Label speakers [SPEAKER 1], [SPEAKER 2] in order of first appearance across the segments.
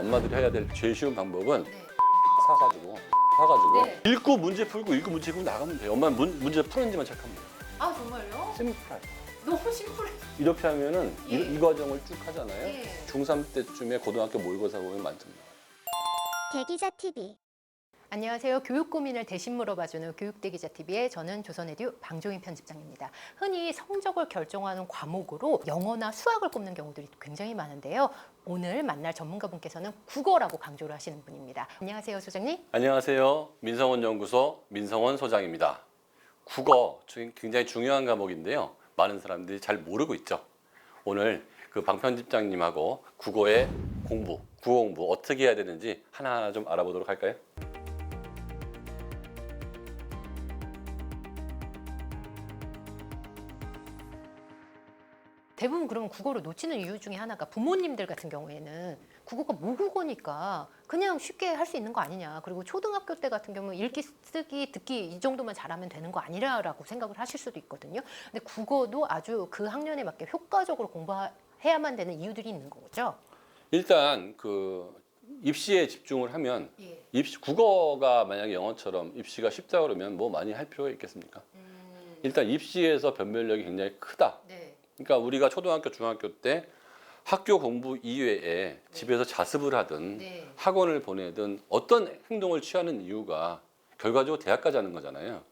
[SPEAKER 1] 엄마들이 해야 될 제일 쉬운 방법은
[SPEAKER 2] 네.
[SPEAKER 1] 사가지고
[SPEAKER 2] 네.
[SPEAKER 1] 읽고 문제 풀고 나가면 돼요. 엄마는 문제 푸는지만 체크하면 돼요.
[SPEAKER 2] 아 정말요?
[SPEAKER 1] 심플해.
[SPEAKER 2] 너무 심플해.
[SPEAKER 1] 이렇게 하면은
[SPEAKER 2] 예.
[SPEAKER 1] 이 과정을 쭉 하잖아요.
[SPEAKER 2] 예.
[SPEAKER 1] 중3 때쯤에 고등학교 모의고사 보면 만점 나와요.
[SPEAKER 3] 대기자 TV.
[SPEAKER 2] 안녕하세요. 교육 고민을 대신 물어봐주는 교육대기자 TV의 저는 조선에듀 방종인 편집장입니다. 흔히 성적을 결정하는 과목으로 영어나 수학을 꼽는 경우들이 굉장히 많은데요. 오늘 만날 전문가분께서는 국어라고 강조를 하시는 분입니다. 안녕하세요, 소장님.
[SPEAKER 1] 안녕하세요. 민성원 연구소 민성원 소장입니다. 국어 굉장히 중요한 과목인데요. 많은 사람들이 잘 모르고 있죠. 오늘 그 방 편집장님하고 국어 공부 어떻게 해야 되는지 하나하나 좀 알아보도록 할까요?
[SPEAKER 2] 대부분 그러면 국어를 놓치는 이유 중에 하나가 부모님들 같은 경우에는 국어가 모국어니까 그냥 쉽게 할 수 있는 거 아니냐. 그리고 초등학교 때 같은 경우는 읽기, 쓰기, 듣기 이 정도만 잘하면 되는 거 아니라라고 생각을 하실 수도 있거든요. 근데 국어도 아주 그 학년에 맞게 효과적으로 공부해야만 되는 이유들이 있는 거죠.
[SPEAKER 1] 일단 그 입시에 집중을 하면
[SPEAKER 2] 예.
[SPEAKER 1] 국어가 만약에 영어처럼 입시가 쉽다 그러면 뭐 많이 할 필요가 있겠습니까? 일단 입시에서 변별력이 굉장히 크다.
[SPEAKER 2] 네.
[SPEAKER 1] 그러니까 우리가 초등학교, 중학교 때 학교 공부 이외에 집에서 자습을 하든
[SPEAKER 2] 네.
[SPEAKER 1] 학원을 보내든 어떤 행동을 취하는 이유가 결과적으로 대학까지 하는 거잖아요.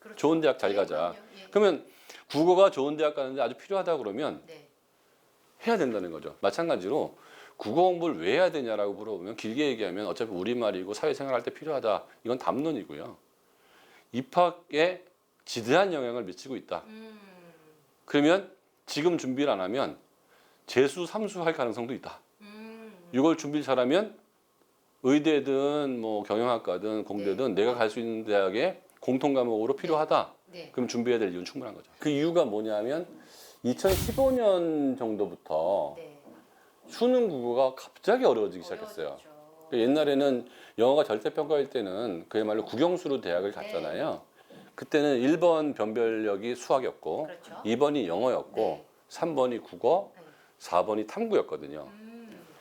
[SPEAKER 2] 그렇죠.
[SPEAKER 1] 좋은 대학 잘
[SPEAKER 2] 네,
[SPEAKER 1] 가자.
[SPEAKER 2] 그럼요. 예.
[SPEAKER 1] 그러면 국어가 좋은 대학 가는데 아주 필요하다 그러면
[SPEAKER 2] 네.
[SPEAKER 1] 해야 된다는 거죠. 마찬가지로 국어 공부를 왜 해야 되냐라고 물어보면 길게 얘기하면 어차피 우리말이고 사회생활 할 때 필요하다. 이건 담론이고요. 입학에 지대한 영향을 미치고 있다. 그러면 지금 준비를 안 하면 재수, 삼수 할 가능성도 있다. 이걸 준비를 잘하면 의대든 뭐 경영학과든 공대든 내가 갈 수 있는 대학에 공통 과목으로 필요하다.
[SPEAKER 2] 네.
[SPEAKER 1] 그럼 준비해야 될 이유는 충분한 거죠. 그 이유가 뭐냐면 2015년 정도부터
[SPEAKER 2] 네.
[SPEAKER 1] 수능 국어가 갑자기 어려워지기 시작했어요.
[SPEAKER 2] 어려워졌죠.
[SPEAKER 1] 옛날에는 영어가 절대평가일 때는 그야말로 국영수로 대학을 갔잖아요. 그때는 1번 변별력이 수학이었고
[SPEAKER 2] 그렇죠.
[SPEAKER 1] 2번이 영어였고
[SPEAKER 2] 네.
[SPEAKER 1] 3번이 국어,
[SPEAKER 2] 네.
[SPEAKER 1] 4번이 탐구였거든요.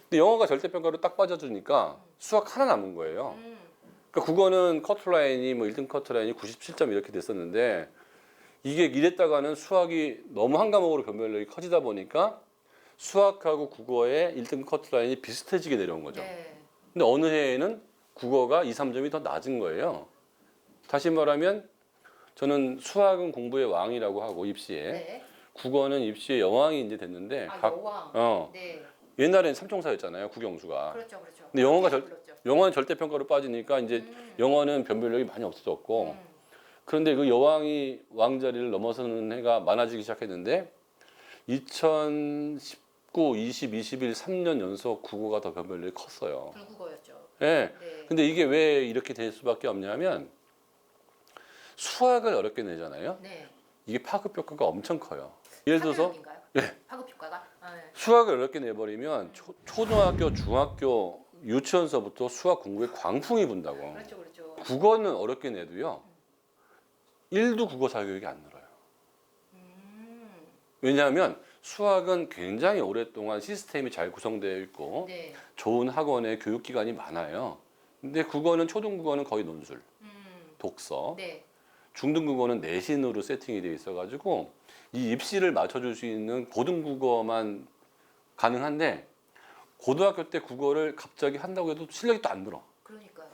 [SPEAKER 1] 근데 영어가 절대평가로 딱 빠져주니까 수학 하나 남은 거예요. 그러니까 국어는 커트라인이 뭐 1등 커트라인이 97점 이렇게 됐었는데 이게 이랬다가는 수학이 너무 한 과목으로 변별력이 커지다 보니까 수학하고 국어의 1등 커트라인이 비슷해지게 내려온 거죠.
[SPEAKER 2] 네.
[SPEAKER 1] 근데 어느 해에는 국어가 2, 3점이 더 낮은 거예요. 다시 말하면 저는 수학은 공부의 왕이라고 하고 입시에
[SPEAKER 2] 네.
[SPEAKER 1] 국어는 입시의 여왕이 이제 됐는데
[SPEAKER 2] 아, 여왕.
[SPEAKER 1] 네.
[SPEAKER 2] 네.
[SPEAKER 1] 옛날에는 삼총사였잖아요. 국영수가.
[SPEAKER 2] 그렇죠, 그렇죠.
[SPEAKER 1] 근데 영어가
[SPEAKER 2] 불렀죠.
[SPEAKER 1] 영어는 절대평가로 빠지니까 이제 영어는 변별력이 많이 없어졌고
[SPEAKER 2] 음.
[SPEAKER 1] 그런데 그 여왕이 왕자리를 넘어서는 해가 많아지기 시작했는데 2019, 20, 21, 3년 연속 국어가 더 변별력이 컸어요.
[SPEAKER 2] 불국어였죠.
[SPEAKER 1] 예.
[SPEAKER 2] 네.
[SPEAKER 1] 근데 이게 왜 이렇게 될 수밖에 없냐면 수학을 어렵게 내잖아요.
[SPEAKER 2] 네.
[SPEAKER 1] 이게 파급 효과가 엄청 커요. 예를 들어서
[SPEAKER 2] 파급력인가요?
[SPEAKER 1] 예.
[SPEAKER 2] 파급 효과가? 아, 네.
[SPEAKER 1] 수학을 어렵게 내버리면 초등학교, 중학교, 유치원서부터 수학 공부에 광풍이 분다고.
[SPEAKER 2] 그렇죠, 그렇죠.
[SPEAKER 1] 국어는 어렵게 내도요. 1도 국어 자격이 안 늘어요. 왜냐하면 수학은 굉장히 오랫동안 시스템이 잘 구성되어 있고
[SPEAKER 2] 네.
[SPEAKER 1] 좋은 학원에 교육기관이 많아요. 근데 국어는 초등국어는 거의 논술, 독서,
[SPEAKER 2] 네.
[SPEAKER 1] 중등국어는 내신으로 세팅이 되어 있어가지고 이 입시를 맞춰줄 수 있는 고등국어만 가능한데 고등학교 때 국어를 갑자기 한다고 해도 실력이 또 안 늘어.
[SPEAKER 2] 그러니까요.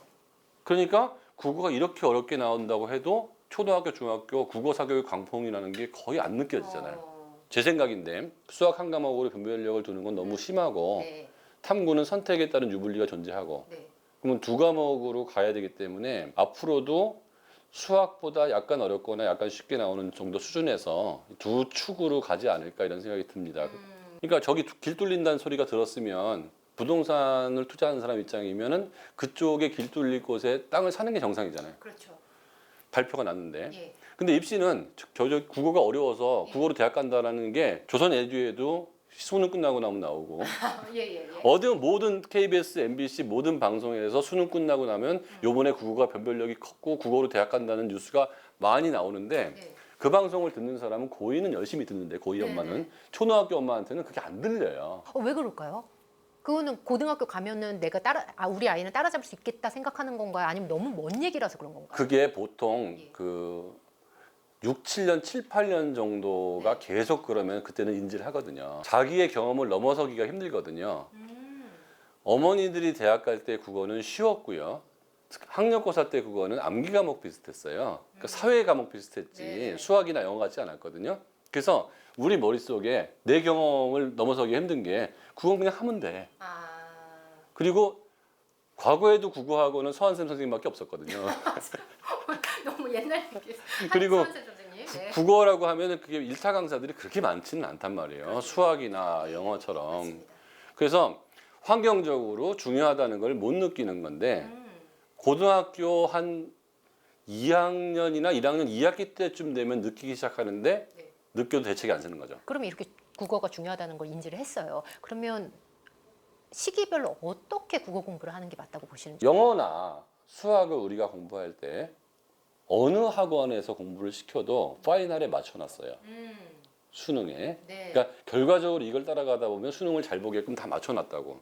[SPEAKER 1] 그러니까 국어가 이렇게 어렵게 나온다고 해도 초등학교, 중학교 국어 사교육 광풍이라는 게 거의 안 느껴지잖아요. 제 생각인데 수학 한 과목으로 변별력을 두는 건 너무 심하고
[SPEAKER 2] 네.
[SPEAKER 1] 탐구는 선택에 따른 유불리가 존재하고
[SPEAKER 2] 네.
[SPEAKER 1] 그러면 두 과목으로 가야 되기 때문에 앞으로도 수학보다 약간 어렵거나 약간 쉽게 나오는 정도 수준에서 두 축으로 가지 않을까 이런 생각이 듭니다. 그러니까 저기 길 뚫린다는 소리가 들었으면 부동산을 투자하는 사람 입장이면은 그쪽에 길 뚫릴 곳에 땅을 사는 게 정상이잖아요.
[SPEAKER 2] 그렇죠.
[SPEAKER 1] 발표가 났는데.
[SPEAKER 2] 예.
[SPEAKER 1] 근데 입시는 저 국어가 어려워서
[SPEAKER 2] 예.
[SPEAKER 1] 국어로 대학 간다라는 게 조선 에듀에도 수능 끝나고 나면 나오고
[SPEAKER 2] 예, 예, 예.
[SPEAKER 1] 어느 모든 KBS, MBC 모든 방송에서 수능 끝나고 나면 요번에 국어가 변별력이 컸고 국어로 대학 간다는 뉴스가 많이 나오는데
[SPEAKER 2] 네.
[SPEAKER 1] 그 방송을 듣는 사람은 고2는 열심히 듣는데 고2
[SPEAKER 2] 네네.
[SPEAKER 1] 엄마는 초등학교 엄마한테는 그게 안 들려요.
[SPEAKER 2] 왜 그럴까요? 그거는 고등학교 가면은 내가 우리 아이는 따라잡을 수 있겠다 생각하는 건가요? 아니면 너무 먼 얘기라서 그런 건가요?
[SPEAKER 1] 그게 보통
[SPEAKER 2] 예.
[SPEAKER 1] 그 6, 7년, 7, 8년 정도가
[SPEAKER 2] 네.
[SPEAKER 1] 계속 그러면 그때는 인지를 하거든요. 자기의 경험을 넘어서기가 힘들거든요. 어머니들이 대학 갈 때 국어는 쉬웠고요. 학력고사 때 국어는 암기 과목 비슷했어요. 그러니까 사회 과목 비슷했지
[SPEAKER 2] 네.
[SPEAKER 1] 수학이나 영어 같지 않았거든요. 그래서 우리 머릿속에 내 경험을 넘어서기 힘든 게 국어는 그냥 하면 돼. 그리고 과거에도 국어학원은 서한샘 선생님밖에 없었거든요.
[SPEAKER 2] 너무 옛날 얘기.
[SPEAKER 1] 그리고
[SPEAKER 2] 선생님. 네.
[SPEAKER 1] 국어라고 하면은 그게 일타 강사들이 그렇게 많지는 않단 말이에요. 수학이나 영어처럼.
[SPEAKER 2] 맞습니다.
[SPEAKER 1] 그래서 환경적으로 중요하다는 걸 못 느끼는 건데 고등학교 한 2학년이나 1학년 2학기 때쯤 되면 느끼기 시작하는데
[SPEAKER 2] 네.
[SPEAKER 1] 느껴도 대책이 안 서는 거죠.
[SPEAKER 2] 그러면 이렇게 국어가 중요하다는 걸 인지를 했어요. 그러면 시기별로 어떻게 국어 공부를 하는 게 맞다고 보시는지?
[SPEAKER 1] 영어나 수학을 우리가 공부할 때 어느 학원에서 공부를 시켜도 파이널에 맞춰놨어요. 수능에.
[SPEAKER 2] 네.
[SPEAKER 1] 그러니까 결과적으로 이걸 따라가다 보면 수능을 잘 보게끔 다 맞춰놨다고.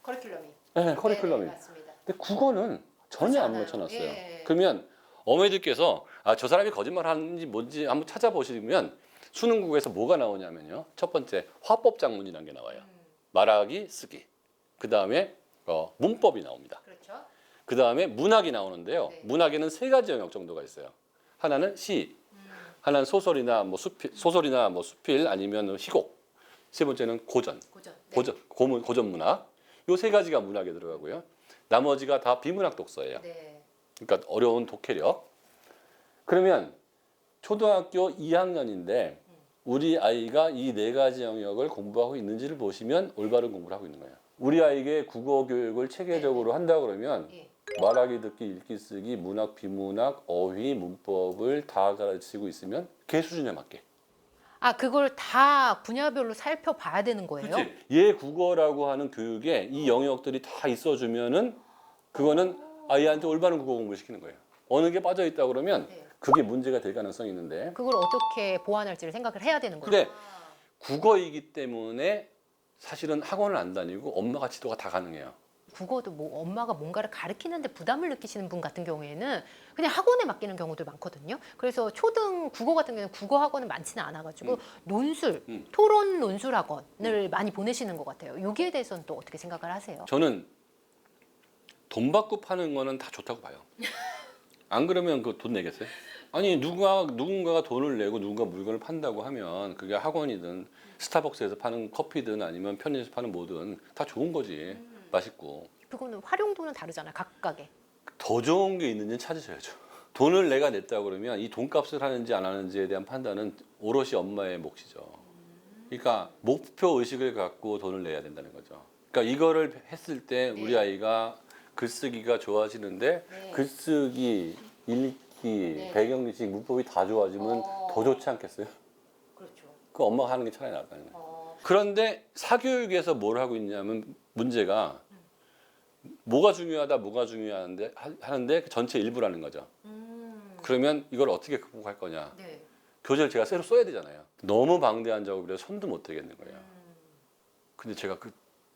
[SPEAKER 2] 커리큘럼이.
[SPEAKER 1] 네, 커리큘럼이.
[SPEAKER 2] 네, 맞습니다.
[SPEAKER 1] 근데 국어는 전혀 안
[SPEAKER 2] 않아요.
[SPEAKER 1] 맞춰놨어요.
[SPEAKER 2] 예.
[SPEAKER 1] 그러면 어머니들께서 저 사람이 거짓말 하는지 뭔지 한번 찾아보시면 수능국에서 뭐가 나오냐면요. 첫 번째 화법작문이라는 게 나와요. 말하기, 쓰기. 그 다음에 문법이 나옵니다.
[SPEAKER 2] 그렇죠.
[SPEAKER 1] 그 다음에 문학이 나오는데요.
[SPEAKER 2] 네.
[SPEAKER 1] 문학에는 세 가지 영역 정도가 있어요. 하나는 시, 하나는 소설이나 뭐 수필 아니면 희곡. 세 번째는 고전,
[SPEAKER 2] 고전. 네.
[SPEAKER 1] 고전 문학. 요 세 가지가 문학에 들어가고요. 나머지가 다 비문학 독서예요.
[SPEAKER 2] 네.
[SPEAKER 1] 그러니까 어려운 독해력. 그러면 초등학교 2학년인데 우리 아이가 이 네 가지 영역을 공부하고 있는지를 보시면 올바른 공부를 하고 있는 거예요. 우리 아이에게 국어 교육을 체계적으로 한다 그러면
[SPEAKER 2] 예.
[SPEAKER 1] 말하기, 듣기, 읽기, 쓰기, 문학, 비문학, 어휘, 문법을 다 가르치고 있으면 걔 수준에 맞게.
[SPEAKER 2] 그걸 다 분야별로 살펴봐야 되는 거예요?
[SPEAKER 1] 그렇지. 얘 국어라고 하는 교육에 이 영역들이 다 있어주면은 그거는 아이한테 올바른 국어 공부를 시키는 거예요. 어느 게 빠져 있다 그러면
[SPEAKER 2] 네.
[SPEAKER 1] 그게 문제가 될 가능성이 있는데.
[SPEAKER 2] 그걸 어떻게 보완할지를 생각을 해야 되는 거예요.
[SPEAKER 1] 근데 국어이기 때문에 사실은 학원을 안 다니고 엄마가 지도가 다 가능해요.
[SPEAKER 2] 국어도 뭐 엄마가 뭔가를 가르치는데 부담을 느끼시는 분 같은 경우에는 그냥 학원에 맡기는 경우들 많거든요. 그래서 초등 국어 같은 경우는 국어 학원은 많지는 않아가지고 논술, 토론 논술 학원을 많이 보내시는 것 같아요. 여기에 대해서는 또 어떻게 생각을 하세요?
[SPEAKER 1] 저는 돈 받고 파는 거는 다 좋다고 봐요. 안 그러면 그 돈 내겠어요? 아니 누군가가 돈을 내고 누군가 물건을 판다고 하면 그게 학원이든 스타벅스에서 파는 커피든 아니면 편의점에서 파는 뭐든 다 좋은 거지. 맛있고.
[SPEAKER 2] 그거는 활용도는 다르잖아요. 각각의.
[SPEAKER 1] 더 좋은 게 있는지는 찾으셔야죠. 돈을 내가 냈다 그러면 이 돈값을 하는지 안 하는지에 대한 판단은 오롯이 엄마의 몫이죠. 그러니까 목표 의식을 갖고 돈을 내야 된다는 거죠. 그러니까 이거를 했을 때 우리
[SPEAKER 2] 네.
[SPEAKER 1] 아이가 글쓰기가 좋아지는데
[SPEAKER 2] 네.
[SPEAKER 1] 글쓰기, 읽기, 배경지식, 문법이 다 좋아지면 더 좋지 않겠어요?
[SPEAKER 2] 그렇죠.
[SPEAKER 1] 그 엄마가 하는 게 차라리 낫다는 거예요. 그런데 사교육에서 뭘 하고 있냐면 문제가 뭐가 중요한데 하는데 그 전체 일부라는 거죠. 그러면 이걸 어떻게 극복할 거냐?
[SPEAKER 2] 네.
[SPEAKER 1] 교재를 제가 새로 써야 되잖아요. 너무 방대한 작업이라 손도 못 대겠는 거예요. 근데 제가 그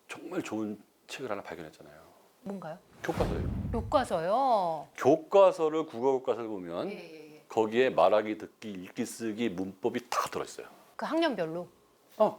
[SPEAKER 1] 정말 좋은 책을 하나 발견했잖아요.
[SPEAKER 2] 뭔가요?
[SPEAKER 1] 교과서예요.
[SPEAKER 2] 교과서요.
[SPEAKER 1] 교과서를 국어 교과서를 보면
[SPEAKER 2] 예.
[SPEAKER 1] 거기에 말하기, 듣기, 읽기, 쓰기, 문법이 다 들어있어요.
[SPEAKER 2] 그 학년별로.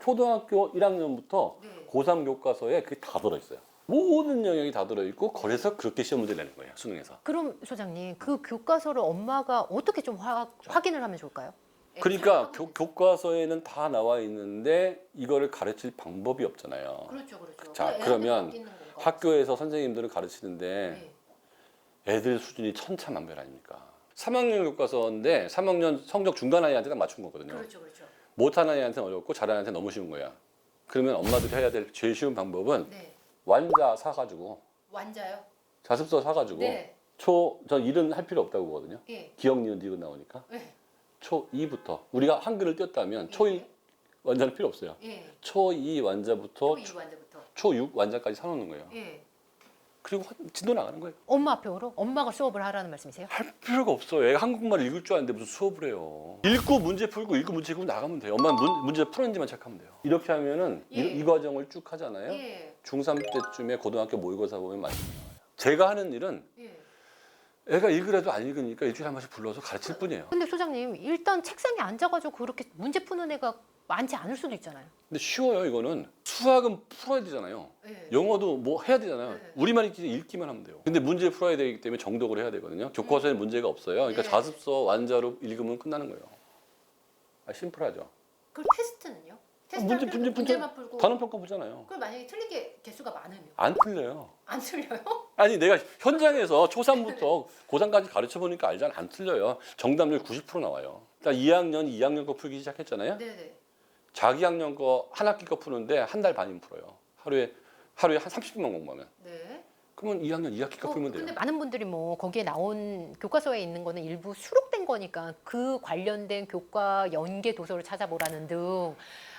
[SPEAKER 1] 초등학교 1학년부터
[SPEAKER 2] 네.
[SPEAKER 1] 고3 교과서에 그게 다 들어있어요. 모든 영역이 다 들어있고 그래서 그렇게 시험 문제를 내는 거예요. 수능에서.
[SPEAKER 2] 그럼 소장님 그 교과서를 엄마가 어떻게 좀 확인을 하면 좋을까요?
[SPEAKER 1] 그러니까 교과서에는 다 나와 있는데 이거를 가르칠 방법이 없잖아요.
[SPEAKER 2] 그렇죠.
[SPEAKER 1] 자, 그러면 학교에서 선생님들은 가르치는데 애들 수준이 천차만별 아닙니까? 3학년 교과서인데 3학년 성적 중간 아이한테 딱 맞춘 거거든요.
[SPEAKER 2] 그렇죠.
[SPEAKER 1] 못하는 아이한테는 어렵고 잘하는 아이한테는 너무 쉬운 거야. 그러면 엄마들이 해야 될 제일 쉬운 방법은
[SPEAKER 2] 네.
[SPEAKER 1] 완자 사가지고
[SPEAKER 2] 완자요?
[SPEAKER 1] 자습서 사가지고
[SPEAKER 2] 네.
[SPEAKER 1] 전 일은 할 필요 없다고 보거든요.
[SPEAKER 2] 예.
[SPEAKER 1] 기억, 니은, 디귿 나오니까
[SPEAKER 2] 네.
[SPEAKER 1] 초2부터 우리가 한글을 띄웠다면 초1 완자는 필요 없어요.
[SPEAKER 2] 예.
[SPEAKER 1] 초2 완자부터
[SPEAKER 2] 이 완자부터.
[SPEAKER 1] 초6 완자까지 사놓는 거예요.
[SPEAKER 2] 예.
[SPEAKER 1] 그리고 진도 나가는 거예요.
[SPEAKER 2] 엄마 앞에로 엄마가 수업을 하라는 말씀이세요?
[SPEAKER 1] 할 필요가 없어요. 애가 한국말 읽을 줄 아는데 무슨 수업을 해요. 읽고 문제 풀고 읽고 문제 풀고 나가면 돼요. 엄마는 문제 푸는지만 체크하면 돼요. 이렇게 하면은
[SPEAKER 2] 예.
[SPEAKER 1] 이 과정을 쭉 하잖아요.
[SPEAKER 2] 예.
[SPEAKER 1] 중3 때쯤에 고등학교 모의고사 보면 많이 나와요. 제가 하는 일은
[SPEAKER 2] 예.
[SPEAKER 1] 애가 읽으라도 안 읽으니까 일주일에 한 번씩 불러서 가르칠 뿐이에요.
[SPEAKER 2] 근데 소장님 일단 책상에 앉아가지고 그렇게 문제 푸는 애가 많지 않을 수도 있잖아요.
[SPEAKER 1] 근데 쉬워요. 이거는 수학은 풀어야 되잖아요.
[SPEAKER 2] 예.
[SPEAKER 1] 영어도 뭐 해야 되잖아요.
[SPEAKER 2] 네.
[SPEAKER 1] 우리만 읽기만 하면 돼요. 근데 문제 풀어야 되기 때문에 정독을 해야 되거든요. 교과서에 문제가 없어요. 그러니까
[SPEAKER 2] 네.
[SPEAKER 1] 자습서 완자로 읽으면 끝나는 거예요. 심플하죠.
[SPEAKER 2] 그 테스트는요?
[SPEAKER 1] 문제
[SPEAKER 2] 문제만 풀고.
[SPEAKER 1] 단원 평가 보잖아요.
[SPEAKER 2] 그럼 만약에 틀린 게 개수가 많으면
[SPEAKER 1] 안 틀려요.
[SPEAKER 2] 안 틀려요?
[SPEAKER 1] 아니 내가 현장에서 초3부터 고3까지 가르쳐 보니까 알잖아. 안 틀려요. 정답률 90% 나와요. 그러니까 2학년 거 풀기 시작했잖아요.
[SPEAKER 2] 네네.
[SPEAKER 1] 자기 학년 거 한 학기 거 푸는데 한 달 반이면 풀어요. 하루에 한 30분만 공부하면.
[SPEAKER 2] 네.
[SPEAKER 1] 그러면 2학년 2학기 거 풀면 돼요.
[SPEAKER 2] 근데 많은 분들이 뭐 거기에 나온 교과서에 있는 거는 일부 수록된 거니까 그 관련된 교과 연계 도서를 찾아보라는 등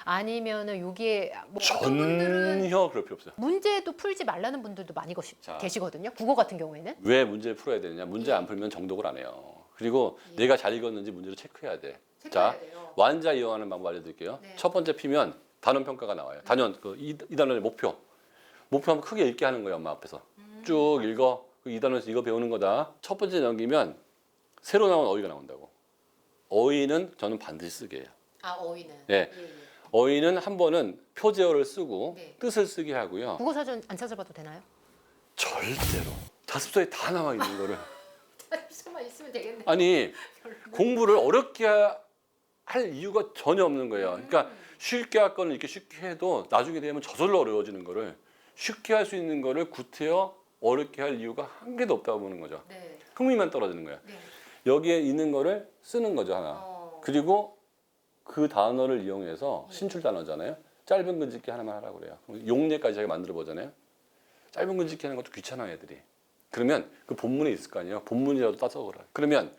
[SPEAKER 2] 아니면은 여기에 뭐 어떤 분들은
[SPEAKER 1] 전혀 그럴 필요 없어요.
[SPEAKER 2] 문제도 풀지 말라는 분들도 많이
[SPEAKER 1] 자.
[SPEAKER 2] 계시거든요. 국어 같은 경우에는.
[SPEAKER 1] 왜 문제를 풀어야 되느냐? 문제 안 풀면 정독을 안 해요. 그리고 내가 잘 읽었는지 문제를 체크해야 돼. 자,
[SPEAKER 2] 돼요.
[SPEAKER 1] 완자 이용하는 방법 알려드릴게요.
[SPEAKER 2] 네.
[SPEAKER 1] 첫 번째 피면 단원 평가가 나와요. 단원 이 단원의 목표 한번 크게 읽게 하는 거예요. 엄마 앞에서 쭉 읽어. 이 단원에서 이거 배우는 거다. 첫 번째 넘기면 새로 나온 어휘가 나온다고. 어휘는 저는 반드시 쓰게 해요.
[SPEAKER 2] 아 어휘는.
[SPEAKER 1] 네. 어휘는 한 번은 표제어를 쓰고
[SPEAKER 2] 네.
[SPEAKER 1] 뜻을 쓰게 하고요.
[SPEAKER 2] 국어 사전 안 찾아봐도 되나요?
[SPEAKER 1] 절대로 자습서에 다 나와 있는 거를.
[SPEAKER 2] 수만 있으면 되겠네.
[SPEAKER 1] 아니 공부를 어렵게 할 이유가 전혀 없는 거예요. 그러니까 쉽게 할 거는 이렇게 쉽게 해도 나중에 되면 저절로 어려워지는 거를 쉽게 할 수 있는 거를 구태여 어렵게 할 이유가 한 개도 없다고 보는 거죠.
[SPEAKER 2] 네.
[SPEAKER 1] 흥미만 떨어지는 거야.
[SPEAKER 2] 네.
[SPEAKER 1] 여기에 있는 거를 쓰는 거죠 하나. 그리고 그 단어를 이용해서 신출 단어잖아요. 짧은 글짓기 하나만 하라고 그래요. 용례까지 자기가 만들어 보잖아요. 짧은 글짓기 하는 것도 귀찮아 애들이. 그러면 그 본문에 있을 거 아니에요. 본문이라도 따서 그래. 그러면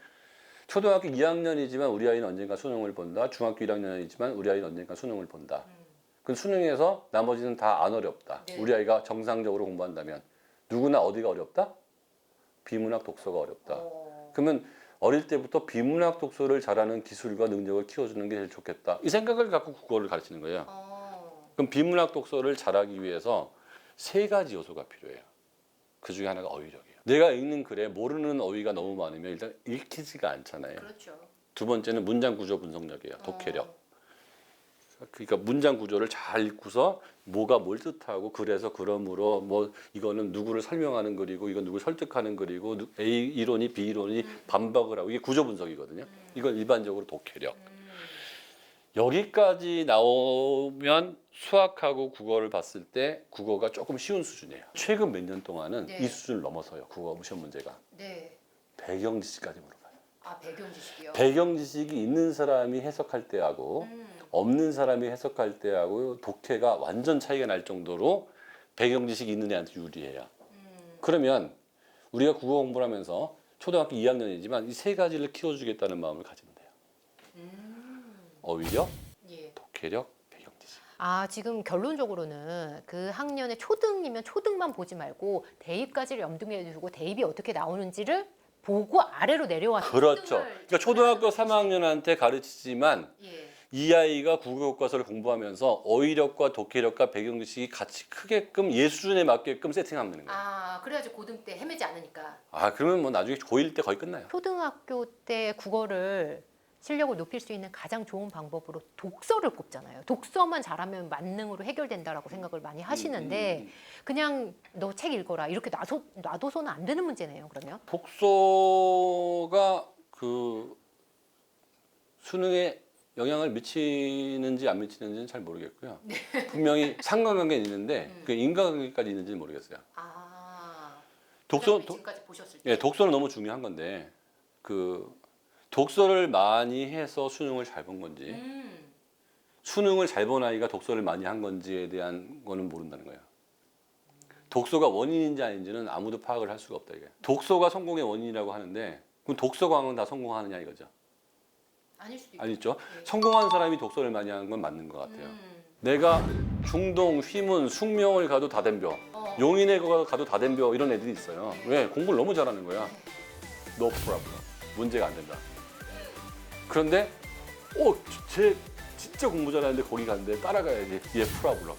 [SPEAKER 1] 초등학교 2학년이지만 우리 아이는 언젠가 수능을 본다. 중학교 1학년이지만 우리 아이는 언젠가 수능을 본다. 그 수능에서 나머지는 다 안 어렵다.
[SPEAKER 2] 네.
[SPEAKER 1] 우리 아이가 정상적으로 공부한다면 누구나 어디가 어렵다? 비문학 독서가 어렵다. 그러면 어릴 때부터 비문학 독서를 잘하는 기술과 능력을 키워주는 게 제일 좋겠다. 이 생각을 갖고 국어를 가르치는 거예요. 그럼 비문학 독서를 잘하기 위해서 3가지 요소가 필요해요. 그 중에 하나가 어휘력이에요. 내가 읽는 글에 모르는 어휘가 너무 많으면 일단 읽히지가 않잖아요.
[SPEAKER 2] 그렇죠.
[SPEAKER 1] 두 번째는 문장 구조 분석력이에요. 독해력. 그러니까 문장 구조를 잘 읽고서 뭐가 뭘 뜻하고 그래서 그러므로 뭐 이거는 누구를 설명하는 글이고 이건 누구를 설득하는 글이고 A 이론이 B 이론이 반박을 하고 이게 구조 분석이거든요. 이건 일반적으로 독해력. 여기까지 나오면 수학하고 국어를 봤을 때 국어가 조금 쉬운 수준이에요. 최근 몇 년 동안은
[SPEAKER 2] 네.
[SPEAKER 1] 이 수준을 넘어서요. 국어 시험 문제가.
[SPEAKER 2] 네.
[SPEAKER 1] 배경 지식까지 물어봐요.
[SPEAKER 2] 아 배경 지식이요.
[SPEAKER 1] 배경 지식이 있는 사람이 해석할 때하고 없는 사람이 해석할 때하고 독해가 완전 차이가 날 정도로 배경 지식이 있는 애한테 유리해요. 그러면 우리가 국어 공부를 하면서 초등학교 2학년이지만 이 3가지를 키워주겠다는 마음을 가지면 돼요. 어휘력,
[SPEAKER 2] 예.
[SPEAKER 1] 독해력, 배경 지식.
[SPEAKER 2] 아 지금 결론적으로는 그 학년의 초등이면 초등만 보지 말고 대입까지를 염두에 두고 대입이 어떻게 나오는지를 보고 아래로 내려와서
[SPEAKER 1] 그렇죠. 그러니까 초등학교 3학년한테 가르치지만
[SPEAKER 2] 예.
[SPEAKER 1] 이 아이가 국어 교과서를 공부하면서 어휘력과 독해력과 배경 지식이 같이 크게끔 얘 수준에 맞게끔 세팅하면 되는 거예요.
[SPEAKER 2] 아 그래야지 고등 때 헤매지 않으니까.
[SPEAKER 1] 그러면 뭐 나중에 고1 때 거의 끝나요.
[SPEAKER 2] 초등학교 때 국어를 실력을 높일 수 있는 가장 좋은 방법으로 독서를 꼽잖아요. 독서만 잘하면 만능으로 해결된다라고 생각을 많이 하시는데 그냥 너 책 읽어라 이렇게 놔둬서는 안 되는 문제네요. 그러면
[SPEAKER 1] 독서가 그 수능에 영향을 미치는지 안 미치는지는 잘 모르겠고요. 분명히 상관관계는 있는데 그 인과관계까지 있는지는 모르겠어요.
[SPEAKER 2] 지금까지 보셨을 때.
[SPEAKER 1] 예, 독서는 너무 중요한 건데 그 독서를 많이 해서 수능을 잘 본 건지 수능을 잘 본 아이가 독서를 많이 한 건지에 대한 거는 모른다는 거예요. 독서가 원인인지 아닌지는 아무도 파악을 할 수가 없다 이게. 독서가 성공의 원인이라고 하는데 그럼 독서광은 다 성공하느냐 이거죠.
[SPEAKER 2] 아닐 수도 있고.
[SPEAKER 1] 아니죠. 성공한 사람이 독서를 많이 하는 건 맞는 것 같아요. 내가 중동, 휘문, 숙명을 가도 다 덤벼. 용인에 가도 다 덤벼 이런 애들이 있어요. 왜? 공부를 너무 잘하는 거야. No problem. 문제가 안 된다. 그런데 쟤 진짜 공부 잘하는데 거기 갔는데 따라가야지. 얘 problem.